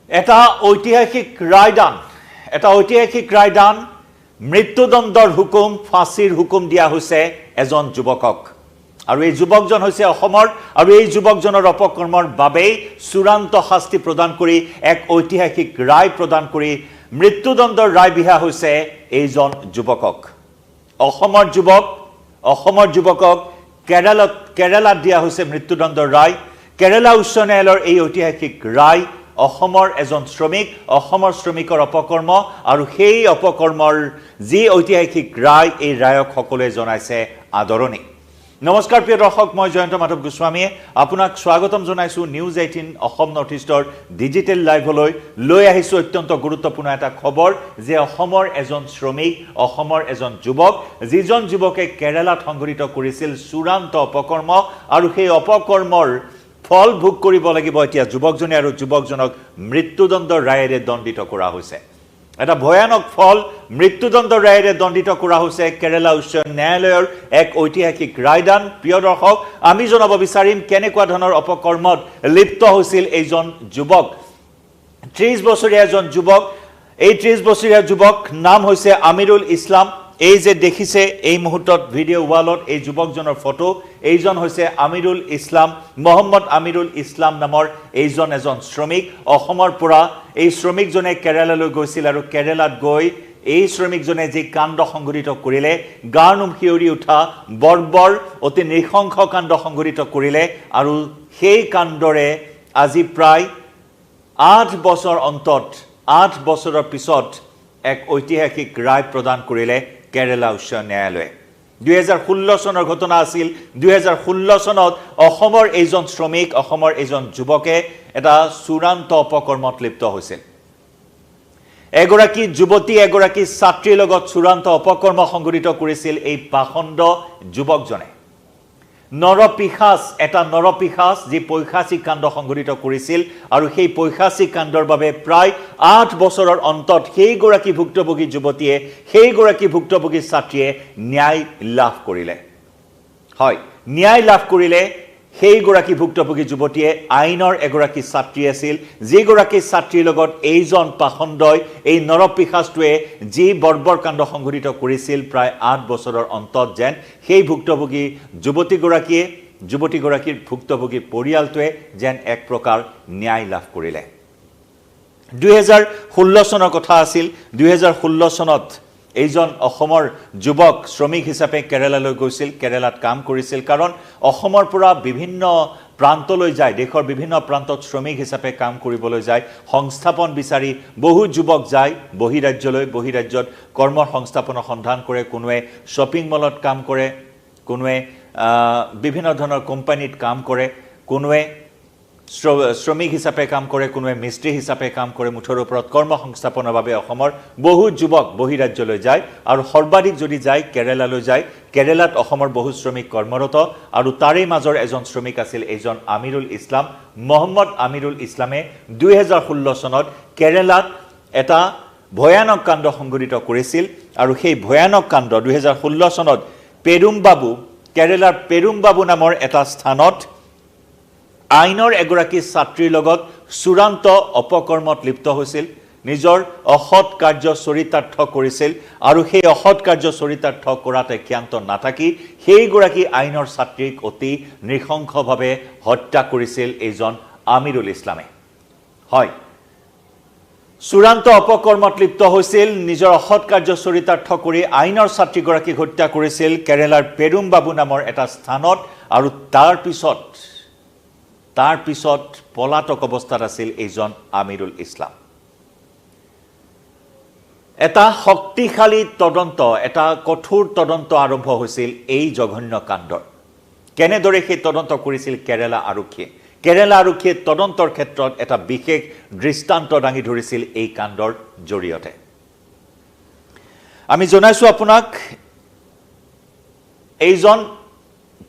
এটা ঐতিহাসিক ৰায়দান মৃত্যুদণ্ডৰ হুকুম ফাঁসিৰ হুকুম দিয়া হৈছে এজন যুৱকক আৰু এই যুৱকজন হৈছে অসমৰ আৰু এই যুৱকজনৰ অপকৰ্মৰ বাবে চূড়ান্ত শাস্তি প্ৰদান কৰি এক ঐতিহাসিক ৰায় প্ৰদান কৰি মৃত্যুদণ্ডৰ ৰায় বিহা হৈছে এইজন যুৱকক অসমৰ যুৱকক কেৰালাত দিয়া হৈছে মৃত্যুদণ্ডৰ ৰায় কেৰালা উচ্চ ন্যায়ালয়ৰ এই ঐতিহাসিক ৰায় অসমৰ এজন শ্ৰমিকৰ অপকৰ্ম আৰু সেই অপকৰ্মৰ যি ঐতিহাসিক ৰায় এই ৰায়ক সকলোৱে জনাইছে আদৰণি নমস্কাৰ প্ৰিয় দৰ্শক মই জয়ন্ত মাধৱ গোস্বামীয়ে আপোনাক স্বাগতম জনাইছো নিউজ 18 অসম নৰ্থ ইষ্টৰ ডিজিটেল লাইভলৈ লৈ আহিছো অত্যন্ত গুৰুত্বপূৰ্ণ এটা খবৰ যে অসমৰ এজন শ্ৰমিক অসমৰ এজন যুৱক যিজন যুৱকে কেৰালাত সংঘটিত কৰিছিল চূড়ান্ত অপকৰ্ম আৰু সেই অপকৰ্মৰ ফল ভোগ কৰিব লাগিব এতিয়া যুৱকজনে আৰু যুৱকজনক মৃত্যুদণ্ডৰ ৰায়েৰে দণ্ডিত কৰা হৈছে এটা ভয়ানক ফল মৃত্যুদণ্ডৰ ৰায়েৰে দণ্ডিত কৰা হৈছে কেৰালা উচ্চ ন্যায়ালয়ৰ এক ঐতিহাসিক ৰায়দান প্ৰিয় দৰ্শক আমি জনাব বিচাৰিম কেনেকুৱা ধৰণৰ অপকৰ্মত লিপ্ত হৈছিল এইজন যুৱক 30 বছৰীয়া এজন যুৱক এই 30 বছৰীয়া যুৱক নাম হৈছে আমিৰুল ইছলাম এই যে দেখিছে এই মুহূৰ্তত ভিডিও ওয়ালত এই যুৱকজনৰ ফটো এইজন হৈছে আমিৰুল ইছলাম মোহাম্মদ আমিৰুল ইছলাম নামৰ এইজন এজন শ্ৰমিক অসমৰ পৰা এই শ্ৰমিকজনে কেৰালালৈ গৈছিল আৰু কেৰালাত গৈ এই শ্ৰমিকজনে যে কাণ্ড সংঘটিত কৰিলে গাৰ্নুম হিয়ৰি উঠা বৰ্বৰ অতি নৃশংস কাণ্ড সংঘটিত কৰিলে আৰু সেই কাণ্ডৰে আজি প্ৰায় 8 বছৰ অন্তত 8 বছৰৰ পিছত এক ঐতিহাসিক ৰায় প্ৰদান কৰিলে কেৰালা উচ্চ ন্যায়ালয়ে 2016 চনৰ ঘটনা আছিল 2016 চনত অসমৰ এইজন শ্ৰমিক অসমৰ এইজন যুৱকে এটা চূড়ান্ত অপকৰ্মত লিপ্ত হৈছিল এগৰাকী যুৱতী এগৰাকী ছাত্ৰীৰ লগত চূড়ান্ত অপকৰ্ম সংঘটিত কৰিছিল এই পাখণ্ড যুৱকজনে নৰপিশাচ যি পৈশাচিক কাণ্ড সংঘটিত কৰিছিল আৰু সেই পৈশাচিক কাণ্ডৰ বাবে প্ৰায় 8 বছৰৰ অন্তত সেইগৰাকী ভুক্তভোগী যুৱতীয়ে সেইগৰাকী ভুক্তভোগী ছাত্ৰীয়ে ন্যায় লাভ কৰিলে হয় ন্যায় লাভ কৰিলে সেইগৰাকী ভুক্তভোগী যুৱতীয়ে আইনৰ এগৰাকী ছাত্ৰী আছিল যিগৰাকী ছাত্ৰীৰ লগত এইজন পাখণ্ডই এই নৰপিশাচটোৱে যি বৰ্বৰ কাণ্ড সংঘটিত কৰিছিল প্ৰায় 8 বছৰৰ অন্তত যেন সেই ভুক্তভোগী যুৱতীগৰাকীৰ ভুক্তভোগী পৰিয়ালটোৱে যেন এক প্ৰকাৰ ন্যায় লাভ কৰিলে 2016 চনৰ কথা আছিল 2016 চনত এইজন অসমৰ যুৱক শ্ৰমিক হিচাপে কেৰালালৈ গৈছিল কেৰালাত কাম কৰিছিল কাৰণ অসমৰ পৰা বিভিন্ন প্ৰান্তলৈ যায় দেশৰ বিভিন্ন প্ৰান্তত শ্ৰমিক হিচাপে কাম কৰিবলৈ যায় সংস্থাপন বিচাৰি বহু যুৱক যায় বহিৰাজ্যত কৰ্মৰ সংস্থাপনৰ সন্ধান কৰে কোনোৱে শ্বপিং মলত কাম কৰে কোনোৱে বিভিন্ন ধৰণৰ কোম্পানীত কাম কৰে কোনোৱে শ্ৰমিক হিচাপে কাম কৰে কোনোৱে মিস্ত্ৰী হিচাপে কাম কৰে মুঠৰ ওপৰত কৰ্ম সংস্থাপনৰ বাবে অসমৰ বহু যুৱক বহিৰাজ্যলৈ যায় আৰু সৰ্বাধিক যদি যায় কেৰালালৈ যায় কেৰালাত অসমৰ বহু শ্ৰমিক কৰ্মৰত আৰু তাৰে মাজৰ এজন শ্ৰমিক আছিল এইজন আমিৰুল ইছলাম মোহাম্মদ আমিৰুল ইছলামে 2016 চনত কেৰালাত এটা ভয়ানক কাণ্ড সংঘটিত কৰিছিল আৰু সেই ভয়ানক কাণ্ড 2016 চনত কেৰালাৰ পেৰুম্বাবু নামৰ এটা স্থানত আইনৰ এগৰাকী ছাত্ৰীৰ লগত চূড়ান্ত অপকৰ্মত লিপ্ত হৈছিল নিজৰ অসৎ কাৰ্য চৰিতাৰ্থ কৰিছিল আৰু সেই অসৎ কাৰ্য চৰিতাৰ্থ কৰাতে ক্ষান্ত নাথাকি সেইগৰাকী আইনৰ ছাত্ৰীক অতি নৃশংসভাৱে হত্যা কৰিছিল এইজন আমিৰুল ইছলামে হয় চূড়ান্ত অপকৰ্মত লিপ্ত হৈছিল নিজৰ অসৎ কাৰ্য চৰিতাৰ্থ কৰি আইনৰ ছাত্ৰীগৰাকীক হত্যা কৰিছিল কেৰালাৰ পেৰুম্বাবু নামৰ এটা স্থানত আৰু তাৰ পিছত পলাতক অৱস্থাত আছিল এইজন আমিৰুল ইছলাম এটা শক্তিশালী তদন্ত এটা কঠোৰ তদন্ত আৰম্ভ হৈছিল এই জঘন্য কাণ্ডৰ কেনেদৰে সেই তদন্ত কৰিছিল কেৰালা আৰক্ষীয়ে তদন্তৰ ক্ষেত্ৰত এটা বিশেষ দৃষ্টান্ত দাঙি ধৰিছিল এই কাণ্ডৰ জৰিয়তে আমি জনাইছো আপোনাক এইজন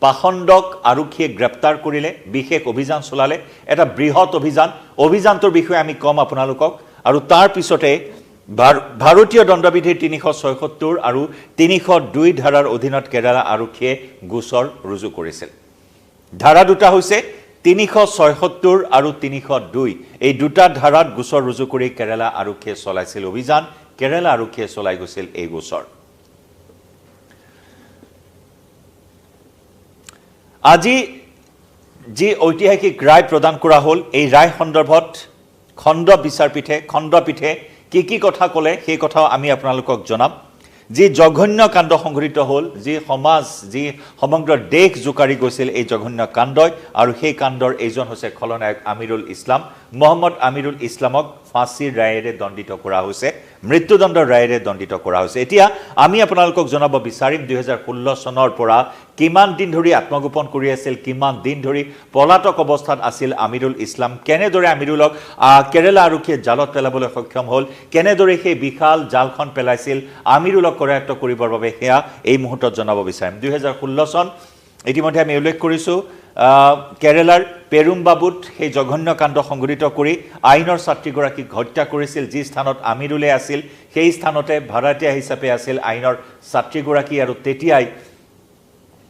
পাখণ্ডক আৰক্ষীয়ে গ্ৰেপ্তাৰ কৰিলে বিশেষ অভিযান চলালে এটা বৃহৎ অভিযানটোৰ বিষয়ে আমি কম আপোনালোকক আৰু তাৰ পিছতে ভাৰতীয় দণ্ডবিধিৰ 376 আৰু 302 ধাৰাৰ অধীনত কেৰালা আৰক্ষীয়ে গোচৰ ৰুজু কৰিছিল ধাৰা দুটা হৈছে 376 আৰু 302 এই দুটা ধাৰাত গোচৰ ৰুজু কৰি কেৰালা আৰক্ষীয়ে চলাইছিল অভিযান কেৰালা আৰক্ষীয়ে চলাই গৈছিল এই গোচৰ আজি যি ঐতিহাসিক ৰায় প্ৰদান কৰা হ'ল এই ৰায় সন্দৰ্ভত খণ্ডপীঠে কি কথা ক'লে সেই কথাও আমি আপোনালোকক জনাম যি জঘন্য কাণ্ড সংঘটিত হ'ল যি সমাজ যি সমগ্ৰ দেশ জোকাৰি গৈছিল এই জঘন্য কাণ্ডই আৰু সেই কাণ্ডৰ এইজন হৈছে খলনায়ক আমিৰুল ইছলাম মোহাম্মদ আমিৰুল ইছলামক ফাঁসীৰ ৰায়েৰে দণ্ডিত কৰা হৈছে মৃত্যুদণ্ডৰ ৰায়েৰে দণ্ডিত কৰা হৈছে এতিয়া আমি আপোনালোকক জনাব বিচাৰিম 2016 চনৰ পৰা কিমান দিন ধৰি আত্মগোপন কৰি আছিল কিমান দিন ধৰি পলাতক অৱস্থাত আছিল আমিৰুল ইছলাম কেনেদৰে আমিৰুলক কেৰালা আৰক্ষীয়ে জালত পেলাবলৈ সক্ষম হ'ল কেনেদৰে সেই বিশাল জালখন পেলাইছিল আমিৰুলক কৰায়ত্ব কৰিবৰ বাবে হেয়া এই মুহূৰ্তত জনাব বিচাৰিম 2016 চন ইতিমধ্যে আমি উল্লেখ কৰিছো কেৰালাৰ পেৰুমবাবুত সেই জঘন্য কাণ্ড সংঘটিত কৰি আইনৰ ছাত্ৰীগৰাকীক হত্যা কৰিছিল যি স্থানত আমিৰুলে আছিল সেই স্থানতে ভাড়াতীয়া হিচাপে আছিল আইনৰ ছাত্ৰীগৰাকী আৰু তেতিয়াই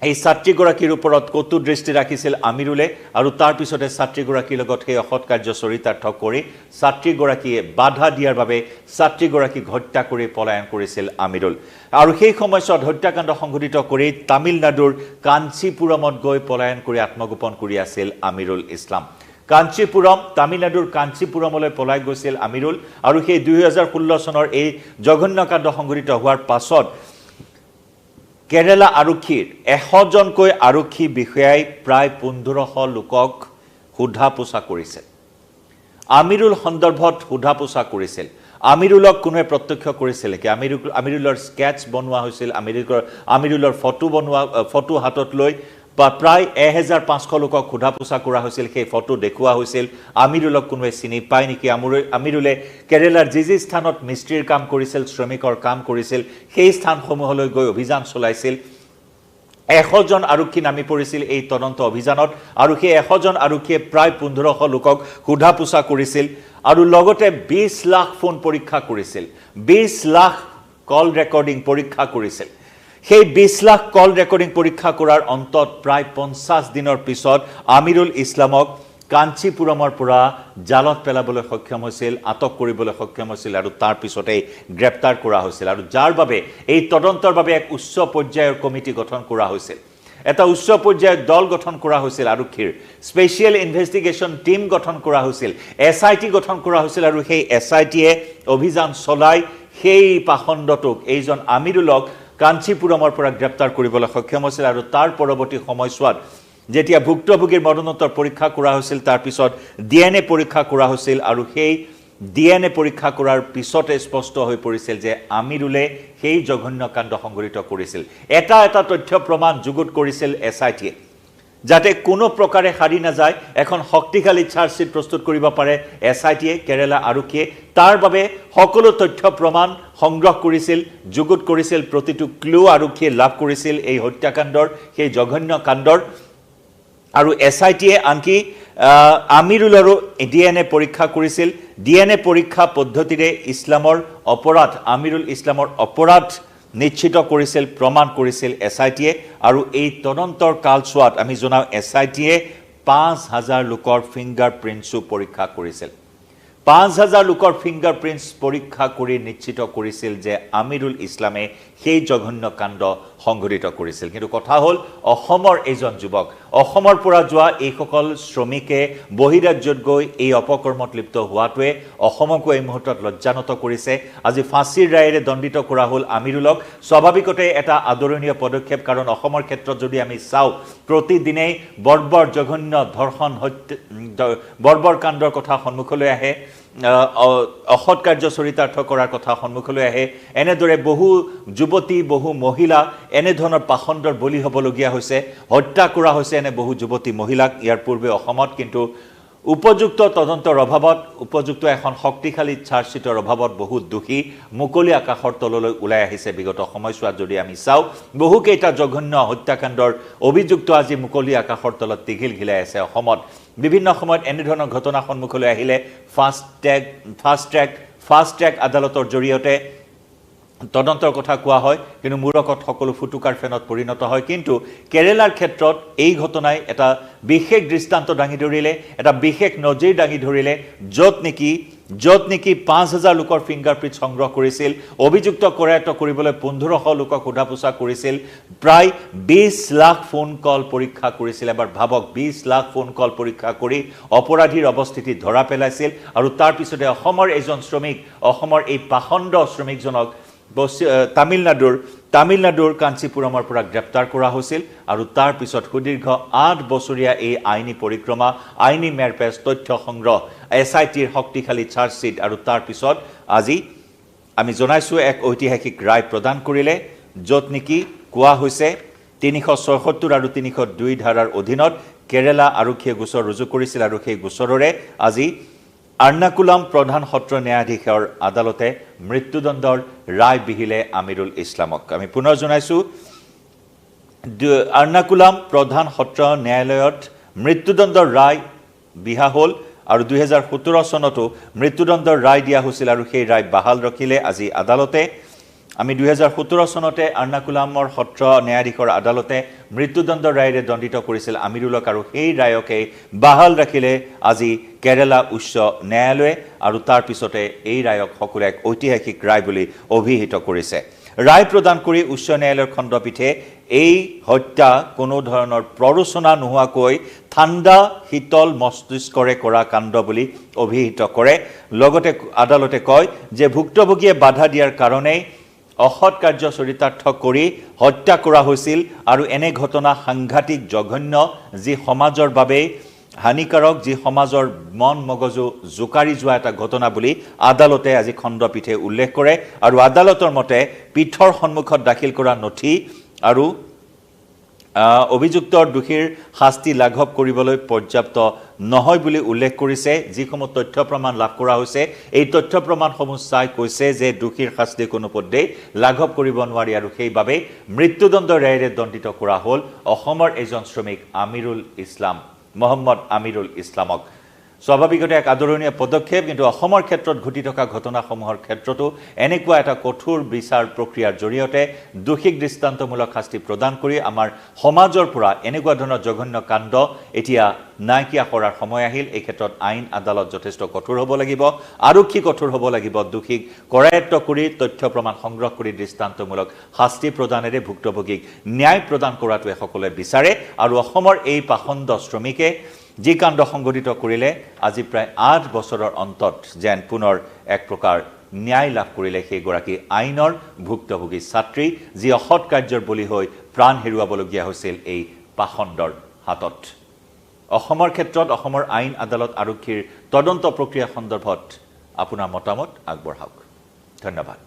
এই ছাত্ৰীগৰাকীৰ ওপৰত কটু দৃষ্টি ৰাখিছিল আমিৰুলে আৰু তাৰ পিছতে ছাত্ৰীগৰাকীৰ লগত সেই অসৎ কাৰ্য চৰিতাৰ্থ কৰি ছাত্ৰীগৰাকীয়ে বাধা দিয়াৰ বাবে ছাত্ৰীগৰাকীক হত্যা কৰি পলায়ন কৰিছিল আমিৰুল আৰু সেই সময়ছোৱাত হত্যাকাণ্ড সংঘটিত কৰি তামিলনাডুৰ কাঞ্চীপুৰমত গৈ পলায়ন কৰি আত্মগোপন কৰি আছিল আমিৰুল ইছলাম কাঞ্চীপুৰম তামিলনাডুৰ কাঞ্চীপুৰমলৈ পলাই গৈছিল আমিৰুল আৰু সেই 2016 চনৰ এই জঘন্য কাণ্ড সংঘটিত হোৱাৰ পাছত কেৰালা আৰক্ষীৰ 100 জনকৈ আৰক্ষী বিষয়াই প্ৰায় 1500 লোকক সোধা পোছা কৰিছিল আমিৰুল সন্দৰ্ভত সোধা পোছা কৰিছিল আমিৰুলক কোনে প্ৰত্যক্ষ কৰিছিল কি আমিৰুলৰ স্কেচ বনোৱা হৈছিল আমিৰুলৰ ফটো হাতত লৈ প্ৰায় 1500 লোকক সোধা পোছা কৰা হৈছিল সেই ফটো দেখুওৱা হৈছিল আমিৰুলক কোনে চিনি পায় নেকি আমিৰুলে কেৰালাৰ যি স্থানত মিস্ত্ৰীৰ কাম কৰিছিল শ্ৰমিকৰ কাম কৰিছিল সেই স্থানসমূহলৈ গৈ অভিযান চলাইছিল 100 জন আৰক্ষী নামি পৰিছিল এই তদন্ত অভিযানত আৰু সেই 100 জন আৰক্ষীয়ে প্ৰায় 1500 লোকক সোধা পোছা কৰিছিল আৰু লগতে 20 লাখ ফোন পৰীক্ষা কৰিছিল 20 লাখ কল ৰেকৰ্ডিং পৰীক্ষা কৰিছিল সেই 20 লাখ কল ৰেকৰ্ডিং পৰীক্ষা কৰাৰ অন্তত প্ৰায় 50 দিনৰ পিছত আমিৰুল ইছলামক কাঞ্চীপুৰমৰ পৰা জালত পেলাবলৈ সক্ষম হৈছিল আটক কৰিবলৈ সক্ষম হৈছিল আৰু তাৰ পিছতে গ্ৰেপ্তাৰ কৰা হৈছিল আৰু যাৰ বাবে এই তদন্তৰ বাবে এক উচ্চ পৰ্যায়ৰ কমিটি গঠন কৰা হৈছিল এটা উচ্চ পৰ্যায়ৰ দল গঠন কৰা হৈছিল আৰক্ষীৰ স্পেশাল ইনভেষ্টিগেশ্যন টিম গঠন কৰা হৈছিল এসআইটি গঠন কৰা হৈছিল আৰু সেই এসআইটিয়ে অভিযান চলাই সেই পাখণ্ডটোক এইজন আমিৰুলক কাঞ্চীপুৰমৰ পৰা গ্ৰেপ্তাৰ কৰিবলৈ সক্ষম হৈছিল আৰু তাৰ পৰৱৰ্তী সময়ছোৱাত যেতিয়া ভুক্তভোগীৰ মৰণোত্তৰ পৰীক্ষা কৰা হৈছিল তাৰ পিছত ডিএনএ পৰীক্ষা কৰা হৈছিল আৰু সেই ডিএনএ পৰীক্ষা কৰাৰ পিছতে স্পষ্ট হৈ পৰিছিল যে আমিৰুলে সেই জঘন্য কাণ্ড সংঘটিত কৰিছিল এটা তথ্য প্ৰমাণ যুগুত কৰিছিল এসআইটিয়ে যাতে কোনো প্ৰকাৰে হাৰি নাযায় এখন শক্তিশালী চাৰ্জশিট প্ৰস্তুত কৰিব পাৰে এসআইটিয়ে কেৰালা আৰক্ষীয়ে তাৰ বাবে সকলো তথ্য প্ৰমাণ সংগ্ৰহ কৰিছিল যুগুত কৰিছিল প্ৰতিটো ক্লু আৰক্ষীয়ে লাভ কৰিছিল এই হত্যাকাণ্ডৰ সেই জঘন্য কাণ্ডৰ আৰু এসআইটিয়ে আনকি আমিৰুলৰো ডিএনএ পৰীক্ষা কৰিছিল ডিএনএ পৰীক্ষা পদ্ধতিৰে আমিৰুল ইছলামৰ অপৰাধ নিশ্চিত কৰিছিল প্ৰমাণ কৰিছিল এসআইটিয়ে আৰু এই তদন্তৰ কালছোৱাত আমি জনাও এসআইটিয়ে 5000 লোকৰ ফিংগাৰপ্ৰিণ্টছো পৰীক্ষা কৰিছিল 5000 লোকৰ ফিংগাৰপ্ৰিণ্টছ পৰীক্ষা কৰি নিশ্চিত কৰিছিল যে আমিৰুল ইছলামে সেই জঘন্য কাণ্ড সংঘটিত কৰিছিল কিন্তু কথা হ'ল অসমৰ এজন যুৱক অসমৰ পৰা যোৱা এইসকল শ্ৰমিকে বহিৰাজ্যত গৈ এই অপকৰ্মত লিপ্ত হোৱাটোৱে অসমকো এই মুহূৰ্তত লজ্জানত কৰিছে আজি ফাঁসীৰ ৰায়েৰে দণ্ডিত কৰা হ'ল আমিৰুলক স্বাভাৱিকতে এটা আদৰণীয় পদক্ষেপ কাৰণ অসমৰ ক্ষেত্ৰত যদি আমি চাওঁ প্ৰতিদিনেই বৰ্বৰ জঘন্য ধৰ্ষণ বৰ্বৰ কাণ্ডৰ কথা সন্মুখলৈ আহে অসৎ কাৰ্য চৰিতাৰ্থ কৰাৰ কথা সন্মুখলৈ আহে এনেদৰে বহু যুৱতী বহু মহিলা এনে ধৰণৰ পাখণ্ডৰ বলি হ'বলগীয়া হৈছে হত্যা কৰা হৈছে এনে বহু যুৱতী মহিলাক ইয়াৰ পূৰ্বে অসমত কিন্তু উপযুক্ত তদন্তৰ অভাৱত উপযুক্ত এখন শক্তিশালী চাৰ্জশিটৰ অভাৱত বহু দোষী মুকলি আকাশৰ তললৈ ওলাই আহিছে বিগত সময়ছোৱাত যদি আমি চাওঁ বহুকেইটা জঘন্য হত্যাকাণ্ডৰ অভিযুক্ত আজি মুকলি আকাশৰ তলত তিঘিল ঘিলাই আছে অসমত বিভিন্ন সময়ত এনে ধৰণৰ ঘটনা সন্মুখলৈ আহিলে ফাষ্ট ট্ৰেক আদালতৰ জৰিয়তে তদন্তৰ কথা কোৱা হয় কিন্তু মূৰকত সকলো ফুটুকাৰ ফেনত পৰিণত হয় কিন্তু কেৰেলাৰ ক্ষেত্ৰত এই ঘটনাই এটা বিশেষ দৃষ্টান্ত দাঙি ধৰিলে এটা বিশেষ নজিৰ দাঙি ধৰিলে য'ত নেকি ৫,০০০ লোকৰ ফিংগাৰপ্ৰিণ্ট সংগ্ৰহ কৰিছিল অভিযুক্ত কৰায়ত্ব কৰিবলৈ ১৫০০ লোকক সোধা পোছা কৰিছিল প্ৰায় ২০ লাখ ফোন কল পৰীক্ষা কৰিছিল এবাৰ ভাবক ২০ লাখ ফোন কল পৰীক্ষা কৰি অপৰাধীৰ অৱস্থিতি ধৰা পেলাইছিল আৰু তাৰ পিছতে অসমৰ এজন শ্ৰমিক অসমৰ এই পাখণ্ড শ্ৰমিকজনক তামিলনাডুৰ কাঞ্চিপুৰমৰ পৰা গ্ৰেপ্তাৰ কৰা হৈছিল আৰু তাৰ পিছত সুদীৰ্ঘ ৮ বছৰীয়া এই আইনী পৰিক্ৰমা আইনী মেৰপেচ তথ্য সংগ্ৰহ SITৰ শক্তিশালী চাৰ্জশ্বীট আৰু তাৰ পিছত আজি আমি জনাইছো এক ঐতিহাসিক ৰায় প্ৰদান কৰিলে য'ত নেকি কোৱা হৈছে ৩৭৬ আৰু ৩০২ ধাৰাৰ অধীনত কেৰেলা আৰক্ষীয়ে গোচৰ ৰুজু কৰিছিল আৰু সেই গোচৰৰে আজি আৰ্নাকুলাম প্ৰধান সত্ৰ ন্যায়াধীশৰ আদালতে মৃত্যুদণ্ডৰ ৰায় বিহিলে আমিৰুল ইছলামক আমি পুনৰ জনাইছো আৰ্নাকুলাম প্ৰধান সত্ৰ ন্যায়ালয়ত মৃত্যুদণ্ডৰ ৰায় বিহা হ'ল আৰু ২০১৭ চনতো মৃত্যুদণ্ডৰ ৰায় দিয়া হৈছিল আৰু সেই ৰায় বাহাল ৰাখিলে আজি আদালতে আমি ২০১৭ চনতে আৰ্নাকুলামৰ সত্ৰ ন্যায়াধীশৰ আদালতে মৃত্যুদণ্ডৰ ৰায়েৰে দণ্ডিত কৰিছিল আমিৰুলক আৰু সেই ৰায়কে বাহাল ৰাখিলে আজি কেৰেলা উচ্চ ন্যায়ালয়ে আৰু তাৰ পিছতে এই ৰায়ক সকলো এক ঐতিহাসিক ৰায় বুলি অভিহিত কৰিছে ৰায় প্ৰদান কৰি উচ্চ ন্যায়ালয়ৰ খণ্ডপীঠে এই হত্যা কোনো ধৰণৰ প্ৰৰোচনা নোহোৱাকৈ ঠাণ্ডা শীতল মস্তিষ্কৰে কৰা কাণ্ড বুলি অভিহিত কৰে লগতে আদালতে কয় যে ভুক্তভোগীয়ে বাধা দিয়াৰ কাৰণেই অসৎ কাৰ্য চৰিতাৰ্থ কৰি হত্যা কৰা হৈছিল আৰু এনে ঘটনা সাংঘাতিক জঘন্য যি সমাজৰ বাবে হানিকাৰক যি সমাজৰ মন মগজু জোকাৰি যোৱা এটা ঘটনা বুলি আদালতে আজি খণ্ডপীঠে উল্লেখ কৰে আৰু আদালতৰ মতে পীঠৰ সন্মুখত দাখিল কৰা নথি আৰু অভিযুক্তৰ দোষীৰ শাস্তি লাঘৱ কৰিবলৈ পৰ্যাপ্ত নহয় বুলি উল্লেখ কৰিছে যিসমূহ তথ্য প্ৰমাণ লাভ কৰা হৈছে এই তথ্য প্ৰমাণসমূহ চাই কৈছে যে দোষীৰ শাস্তি কোনো পধ্যেই লাঘৱ কৰিব নোৱাৰি আৰু সেইবাবে মৃত্যুদণ্ডৰ ৰায়েৰে দণ্ডিত কৰা হ'ল অসমৰ এজন শ্ৰমিক আমিৰুল ইছলাম মোহাম্মদ আমিৰুল ইছলামক স্বাভাৱিকতে এক আদৰণীয় পদক্ষেপ কিন্তু অসমৰ ক্ষেত্ৰত ঘটি থকা ঘটনাসমূহৰ ক্ষেত্ৰতো এনেকুৱা এটা কঠোৰ বিচাৰ প্ৰক্ৰিয়াৰ জৰিয়তে দোষীক দৃষ্টান্তমূলক শাস্তি প্ৰদান কৰি আমাৰ সমাজৰ পৰা এনেকুৱা ধৰণৰ জঘন্য কাণ্ড এতিয়া নাইকিয়া কৰাৰ সময় আহিল এই ক্ষেত্ৰত আইন আদালত যথেষ্ট কঠোৰ হ'ব লাগিব আৰক্ষী কঠোৰ হ'ব লাগিব দোষীক কৰায়ত্ব কৰি তথ্য প্ৰমাণ সংগ্ৰহ কৰি দৃষ্টান্তমূলক শাস্তি প্ৰদানেৰে ভুক্তভোগীক ন্যায় প্ৰদান কৰাটোৱে সকলোৱে বিচাৰে আৰু অসমৰ এই পাখণ্ড শ্ৰমিকে যি কাণ্ড সংঘটিত কৰিলে আজি প্ৰায় ৮ বছৰৰ অন্তত যেন পুনৰ এক প্ৰকাৰ ন্যায় লাভ কৰিলে সেইগৰাকী আইনৰ ভুক্তভোগী ছাত্ৰী যি অসৎ কাৰ্যৰ বলি হৈ প্ৰাণ হেৰুৱাবলগীয়া হৈছিল এই পাখণ্ডৰ হাতত অসমৰ ক্ষেত্ৰত অসমৰ আইন আদালত আৰক্ষীৰ তদন্ত প্ৰক্ৰিয়া সন্দৰ্ভত আপোনাৰ মতামত আগবঢ়াওক ধন্যবাদ